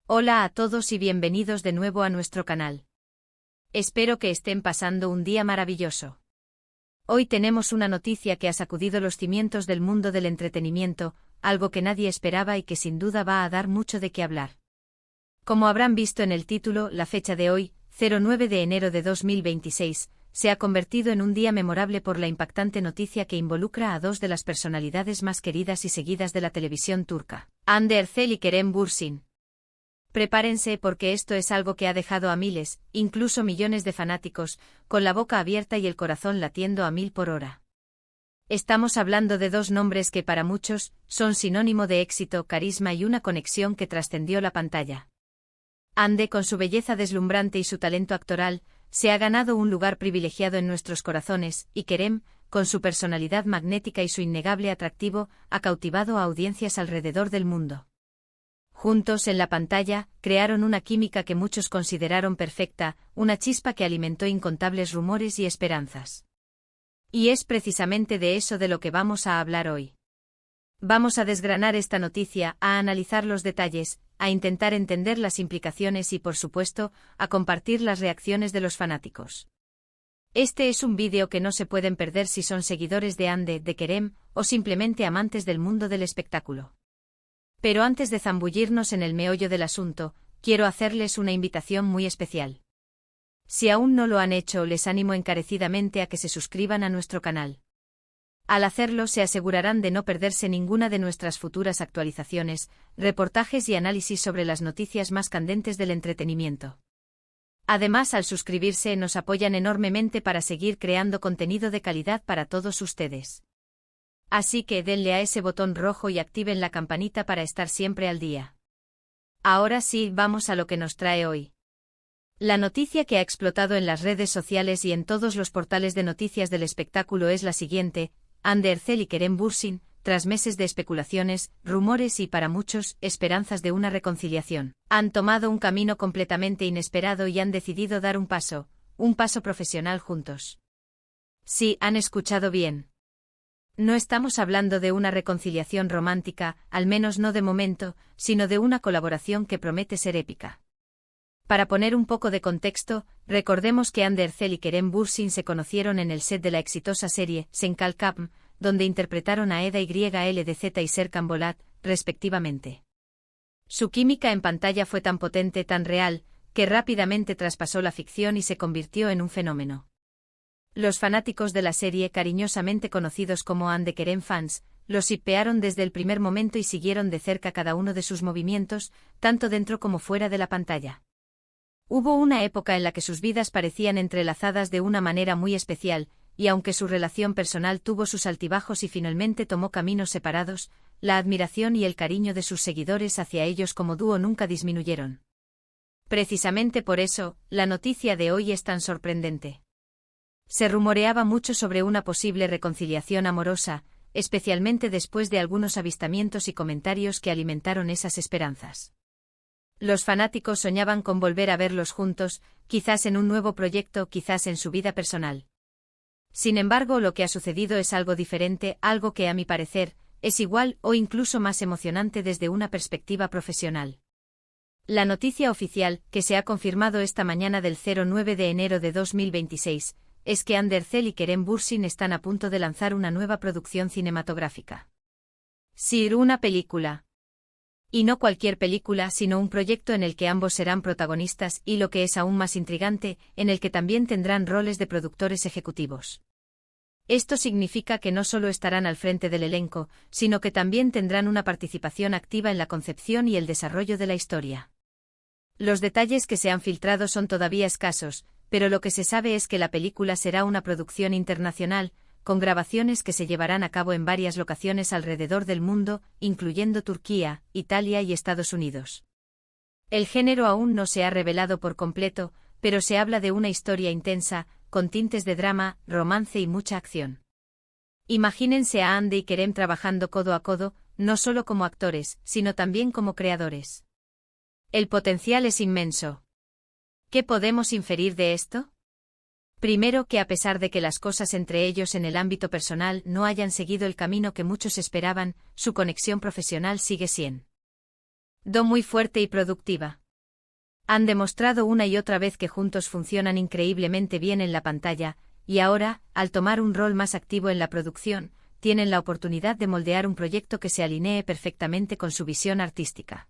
Hola a todos y bienvenidos de nuevo a nuestro canal. Espero que estén pasando un día maravilloso. Hoy tenemos una noticia que ha sacudido los cimientos del mundo del entretenimiento, algo que nadie esperaba y que sin duda va a dar mucho de qué hablar. Como habrán visto en el título, la fecha de hoy, 09 de enero de 2026, se ha convertido en un día memorable por la impactante noticia que involucra a dos de las personalidades más queridas y seguidas de la televisión turca, Hande Erçel y Kerem Bürsin. Prepárense porque esto es algo que ha dejado a miles, incluso millones de fanáticos, con la boca abierta y el corazón latiendo a 1000 por hora. Estamos hablando de dos nombres que para muchos son sinónimo de éxito, carisma y una conexión que trascendió la pantalla. Hande, con su belleza deslumbrante y su talento actoral, se ha ganado un lugar privilegiado en nuestros corazones, y Kerem, con su personalidad magnética y su innegable atractivo, ha cautivado a audiencias alrededor del mundo. Juntos en la pantalla, crearon una química que muchos consideraron perfecta, una chispa que alimentó incontables rumores y esperanzas. Y es precisamente de eso de lo que vamos a hablar hoy. Vamos a desgranar esta noticia, a analizar los detalles, a intentar entender las implicaciones y, por supuesto, a compartir las reacciones de los fanáticos. Este es un vídeo que no se pueden perder si son seguidores de Hande, de Kerem, o simplemente amantes del mundo del espectáculo. Pero antes de zambullirnos en el meollo del asunto, quiero hacerles una invitación muy especial. Si aún no lo han hecho, les animo encarecidamente a que se suscriban a nuestro canal. Al hacerlo, se asegurarán de no perderse ninguna de nuestras futuras actualizaciones, reportajes y análisis sobre las noticias más candentes del entretenimiento. Además, al suscribirse, nos apoyan enormemente para seguir creando contenido de calidad para todos ustedes. Así que denle a ese botón rojo y activen la campanita para estar siempre al día. Ahora sí, vamos a lo que nos trae hoy. La noticia que ha explotado en las redes sociales y en todos los portales de noticias del espectáculo es la siguiente: Hande Erçel y Kerem Bürsin, tras meses de especulaciones, rumores y, para muchos, esperanzas de una reconciliación, han tomado un camino completamente inesperado y han decidido dar un paso profesional juntos. Sí, han escuchado bien. No estamos hablando de una reconciliación romántica, al menos no de momento, sino de una colaboración que promete ser épica. Para poner un poco de contexto, recordemos que Hande Erçel y Kerem Bürsin se conocieron en el set de la exitosa serie Sen Kalkam, donde interpretaron a Eda YLDZ y Serkan Bolat, respectivamente. Su química en pantalla fue tan potente, tan real, que rápidamente traspasó la ficción y se convirtió en un fenómeno. Los fanáticos de la serie, cariñosamente conocidos como Hande Kerem fans, los shippearon desde el primer momento y siguieron de cerca cada uno de sus movimientos, tanto dentro como fuera de la pantalla. Hubo una época en la que sus vidas parecían entrelazadas de una manera muy especial, y aunque su relación personal tuvo sus altibajos y finalmente tomó caminos separados, la admiración y el cariño de sus seguidores hacia ellos como dúo nunca disminuyeron. Precisamente por eso, la noticia de hoy es tan sorprendente. Se rumoreaba mucho sobre una posible reconciliación amorosa, especialmente después de algunos avistamientos y comentarios que alimentaron esas esperanzas. Los fanáticos soñaban con volver a verlos juntos, quizás en un nuevo proyecto, quizás en su vida personal. Sin embargo, lo que ha sucedido es algo diferente, algo que, a mi parecer, es igual o incluso más emocionante desde una perspectiva profesional. La noticia oficial, que se ha confirmado esta mañana del 09 de enero de 2026, es que Hande Erçel y Kerem Bürsin están a punto de lanzar una nueva producción cinematográfica. Sí, una película. Y no cualquier película, sino un proyecto en el que ambos serán protagonistas y, lo que es aún más intrigante, en el que también tendrán roles de productores ejecutivos. Esto significa que no solo estarán al frente del elenco, sino que también tendrán una participación activa en la concepción y el desarrollo de la historia. Los detalles que se han filtrado son todavía escasos, pero lo que se sabe es que la película será una producción internacional, con grabaciones que se llevarán a cabo en varias locaciones alrededor del mundo, incluyendo Turquía, Italia y Estados Unidos. El género aún no se ha revelado por completo, pero se habla de una historia intensa, con tintes de drama, romance y mucha acción. Imagínense a Hande y Kerem trabajando codo a codo, no solo como actores, sino también como creadores. El potencial es inmenso. ¿Qué podemos inferir de esto? Primero, que a pesar de que las cosas entre ellos en el ámbito personal no hayan seguido el camino que muchos esperaban, su conexión profesional sigue siendo Muy fuerte y productiva. Han demostrado una y otra vez que juntos funcionan increíblemente bien en la pantalla, y ahora, al tomar un rol más activo en la producción, tienen la oportunidad de moldear un proyecto que se alinee perfectamente con su visión artística.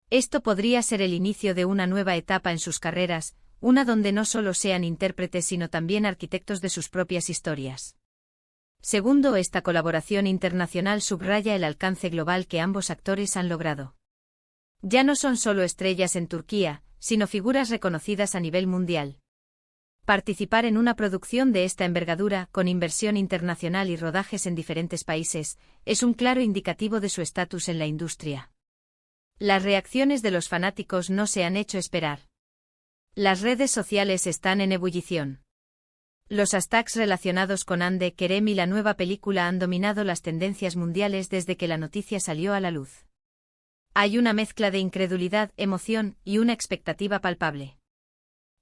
Esto podría ser el inicio de una nueva etapa en sus carreras, una donde no solo sean intérpretes sino también arquitectos de sus propias historias. Segundo, esta colaboración internacional subraya el alcance global que ambos actores han logrado. Ya no son solo estrellas en Turquía, sino figuras reconocidas a nivel mundial. Participar en una producción de esta envergadura, con inversión internacional y rodajes en diferentes países, es un claro indicativo de su estatus en la industria. Las reacciones de los fanáticos no se han hecho esperar. Las redes sociales están en ebullición. Los hashtags relacionados con Hande Kerem y la nueva película han dominado las tendencias mundiales desde que la noticia salió a la luz. Hay una mezcla de incredulidad, emoción y una expectativa palpable.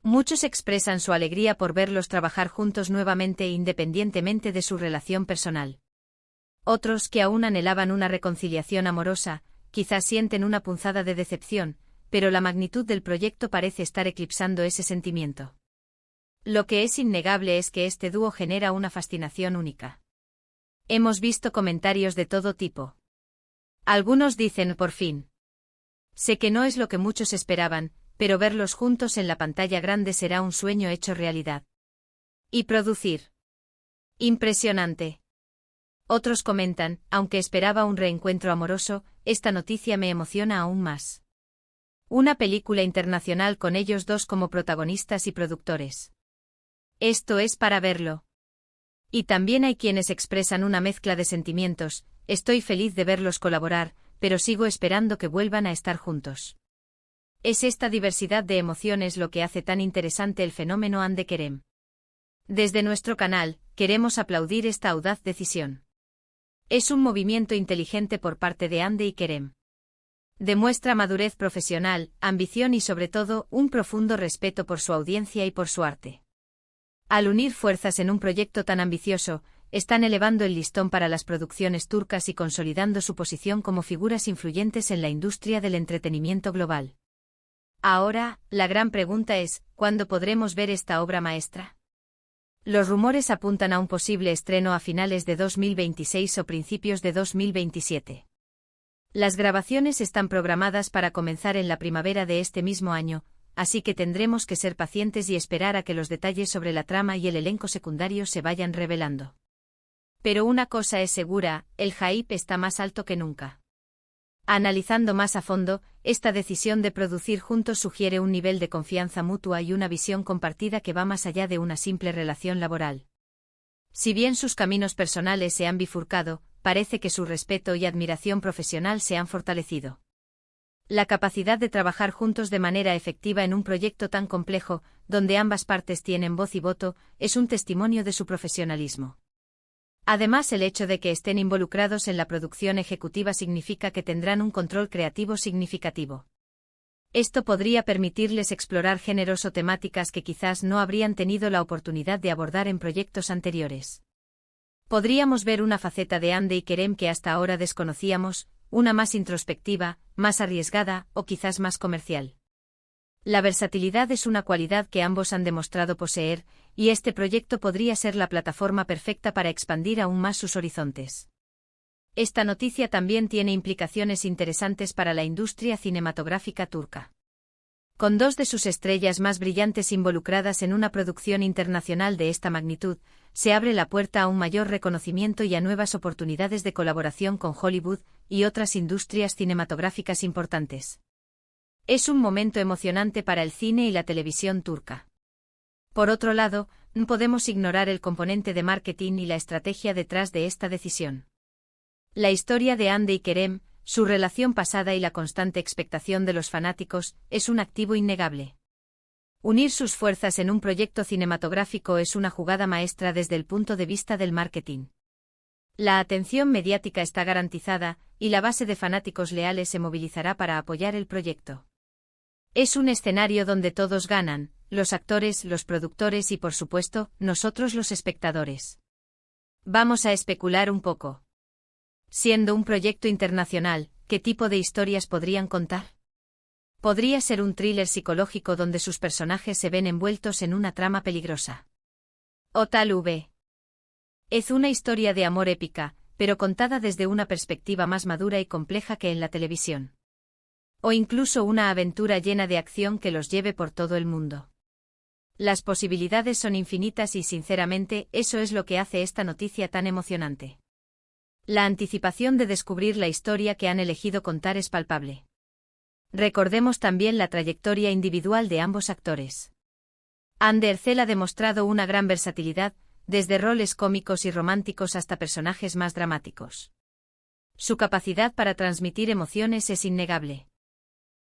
Muchos expresan su alegría por verlos trabajar juntos nuevamente independientemente de su relación personal. Otros, que aún anhelaban una reconciliación amorosa, quizás sienten una punzada de decepción, pero la magnitud del proyecto parece estar eclipsando ese sentimiento. Lo que es innegable es que este dúo genera una fascinación única. Hemos visto comentarios de todo tipo. Algunos dicen, por fin. Sé que no es lo que muchos esperaban, pero verlos juntos en la pantalla grande será un sueño hecho realidad. Y producir. Impresionante. Otros comentan, aunque esperaba un reencuentro amoroso, esta noticia me emociona aún más. Una película internacional con ellos dos como protagonistas y productores. Esto es para verlo. Y también hay quienes expresan una mezcla de sentimientos, estoy feliz de verlos colaborar, pero sigo esperando que vuelvan a estar juntos. Es esta diversidad de emociones lo que hace tan interesante el fenómeno Hande Kerem. Desde nuestro canal, queremos aplaudir esta audaz decisión. Es un movimiento inteligente por parte de Hande y Kerem. Demuestra madurez profesional, ambición y sobre todo, un profundo respeto por su audiencia y por su arte. Al unir fuerzas en un proyecto tan ambicioso, están elevando el listón para las producciones turcas y consolidando su posición como figuras influyentes en la industria del entretenimiento global. Ahora, la gran pregunta es, ¿cuándo podremos ver esta obra maestra? Los rumores apuntan a un posible estreno a finales de 2026 o principios de 2027. Las grabaciones están programadas para comenzar en la primavera de este mismo año, así que tendremos que ser pacientes y esperar a que los detalles sobre la trama y el elenco secundario se vayan revelando. Pero una cosa es segura, el hype está más alto que nunca. Analizando más a fondo, esta decisión de producir juntos sugiere un nivel de confianza mutua y una visión compartida que va más allá de una simple relación laboral. Si bien sus caminos personales se han bifurcado, parece que su respeto y admiración profesional se han fortalecido. La capacidad de trabajar juntos de manera efectiva en un proyecto tan complejo, donde ambas partes tienen voz y voto, es un testimonio de su profesionalismo. Además, el hecho de que estén involucrados en la producción ejecutiva significa que tendrán un control creativo significativo. Esto podría permitirles explorar géneros o temáticas que quizás no habrían tenido la oportunidad de abordar en proyectos anteriores. Podríamos ver una faceta de Hande y Kerem que hasta ahora desconocíamos, una más introspectiva, más arriesgada o quizás más comercial. La versatilidad es una cualidad que ambos han demostrado poseer, y este proyecto podría ser la plataforma perfecta para expandir aún más sus horizontes. Esta noticia también tiene implicaciones interesantes para la industria cinematográfica turca. Con dos de sus estrellas más brillantes involucradas en una producción internacional de esta magnitud, se abre la puerta a un mayor reconocimiento y a nuevas oportunidades de colaboración con Hollywood y otras industrias cinematográficas importantes. Es un momento emocionante para el cine y la televisión turca. Por otro lado, no podemos ignorar el componente de marketing y la estrategia detrás de esta decisión. La historia de Hande y Kerem, su relación pasada y la constante expectación de los fanáticos, es un activo innegable. Unir sus fuerzas en un proyecto cinematográfico es una jugada maestra desde el punto de vista del marketing. La atención mediática está garantizada, y la base de fanáticos leales se movilizará para apoyar el proyecto. Es un escenario donde todos ganan, los actores, los productores y por supuesto, nosotros los espectadores. Vamos a especular un poco. Siendo un proyecto internacional, ¿qué tipo de historias podrían contar? Podría ser un thriller psicológico donde sus personajes se ven envueltos en una trama peligrosa. O tal vez es una historia de amor épica, pero contada desde una perspectiva más madura y compleja que en la televisión. O incluso una aventura llena de acción que los lleve por todo el mundo. Las posibilidades son infinitas y sinceramente eso es lo que hace esta noticia tan emocionante. La anticipación de descubrir la historia que han elegido contar es palpable. Recordemos también la trayectoria individual de ambos actores. Andercel ha demostrado una gran versatilidad, desde roles cómicos y románticos hasta personajes más dramáticos. Su capacidad para transmitir emociones es innegable.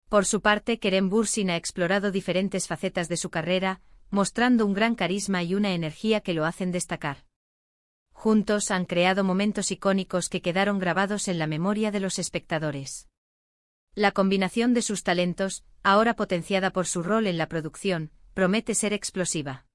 Por su parte, Kerem Bürsin ha explorado diferentes facetas de su carrera, mostrando un gran carisma y una energía que lo hacen destacar. Juntos han creado momentos icónicos que quedaron grabados en la memoria de los espectadores. La combinación de sus talentos, ahora potenciada por su rol en la producción, promete ser explosiva.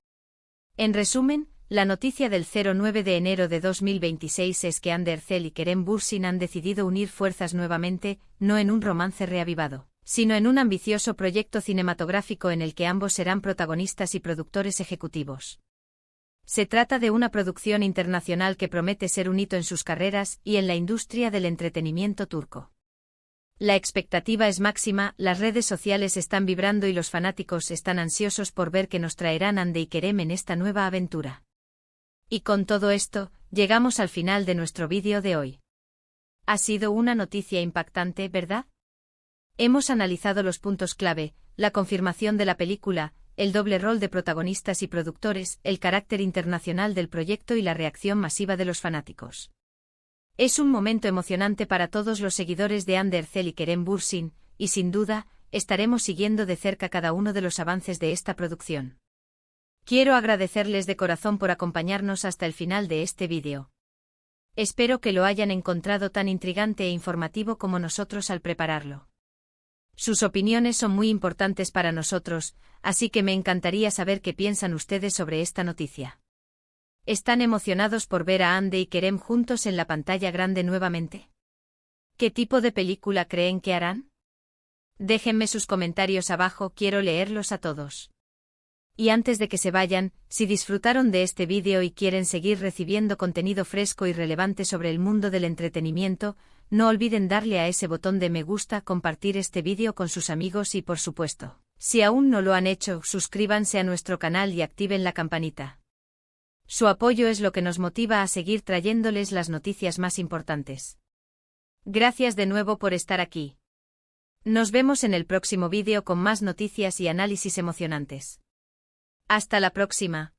En resumen, la noticia del 09 de enero de 2026 es que Andercel y Kerem Bürsin han decidido unir fuerzas nuevamente, no en un romance reavivado, sino en un ambicioso proyecto cinematográfico en el que ambos serán protagonistas y productores ejecutivos. Se trata de una producción internacional que promete ser un hito en sus carreras y en la industria del entretenimiento turco. La expectativa es máxima, las redes sociales están vibrando y los fanáticos están ansiosos por ver qué nos traerán Hande y Kerem en esta nueva aventura. Y con todo esto, llegamos al final de nuestro vídeo de hoy. Ha sido una noticia impactante, ¿verdad? Hemos analizado los puntos clave, la confirmación de la película, el doble rol de protagonistas y productores, el carácter internacional del proyecto y la reacción masiva de los fanáticos. Es un momento emocionante para todos los seguidores de Andercel y Kerem Bürsin, y sin duda, estaremos siguiendo de cerca cada uno de los avances de esta producción. Quiero agradecerles de corazón por acompañarnos hasta el final de este vídeo. Espero que lo hayan encontrado tan intrigante e informativo como nosotros al prepararlo. Sus opiniones son muy importantes para nosotros, así que me encantaría saber qué piensan ustedes sobre esta noticia. ¿Están emocionados por ver a Hande y Kerem juntos en la pantalla grande nuevamente? ¿Qué tipo de película creen que harán? Déjenme sus comentarios abajo, quiero leerlos a todos. Y antes de que se vayan, si disfrutaron de este vídeo y quieren seguir recibiendo contenido fresco y relevante sobre el mundo del entretenimiento, no olviden darle a ese botón de me gusta, compartir este vídeo con sus amigos y por supuesto, si aún no lo han hecho, suscríbanse a nuestro canal y activen la campanita. Su apoyo es lo que nos motiva a seguir trayéndoles las noticias más importantes. Gracias de nuevo por estar aquí. Nos vemos en el próximo vídeo con más noticias y análisis emocionantes. Hasta la próxima.